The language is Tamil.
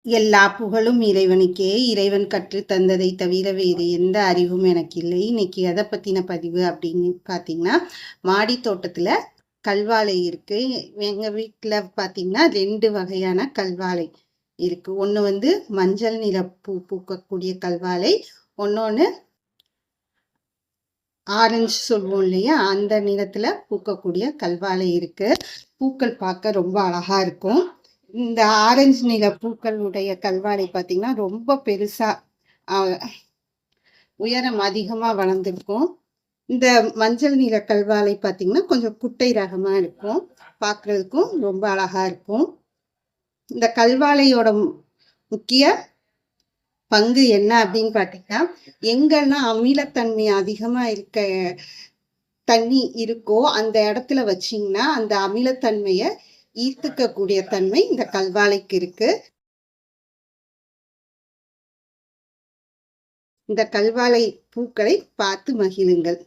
எல்லா புகழும் இறைவனுக்கே. இறைவன் கற்றுத் தந்ததை தவிர வேறு எந்த அறிவும் எனக்கு இல்லை. இன்னைக்கு எதை பத்தின பதிவு அப்படின்னு பார்த்தீங்கன்னா, மாடி தோட்டத்துல கல்வாழை இருக்கு. எங்க வீட்டுல பார்த்தீங்கன்னா 2 வகையான கல்வாழை இருக்கு. ஒண்ணு வந்து மஞ்சள் நிற பூ பூக்கக்கூடிய கல்வாழை, இன்னொன்னு ஆரஞ்சு சொல்லுவோம் இல்லையா, அந்த நிறத்துல பூக்கக்கூடிய கல்வாழை இருக்கு. பூக்கள் பார்க்க ரொம்ப அழகா இருக்கும். இந்த ஆரஞ்சு நிற பூக்களுடைய கல்வாழை பார்த்தீங்கன்னா ரொம்ப பெருசா உயரம் அதிகமா வளர்ந்துருக்கும். இந்த மஞ்சள் நிற கல்வாழை பார்த்தீங்கன்னா கொஞ்சம் குட்டை ரகமா இருக்கும். பார்க்கறதுக்கும் ரொம்ப அழகா இருக்கும். இந்த கல்வாழையோட முக்கிய பங்கு என்ன அப்படின்னு பார்த்தீங்கன்னா, எங்கெல்லாம் அமிலத்தன்மை அதிகமா இருக்க தண்ணி இருக்கோ அந்த இடத்துல வச்சீங்கன்னா அந்த அமிலத்தன்மையை ஈர்த்துக்கக்கூடிய தன்மை இந்த கல்வாழைக்கு இருக்கு. இந்த கல்வாழை பூக்களை பார்த்து மகிழுங்கள்.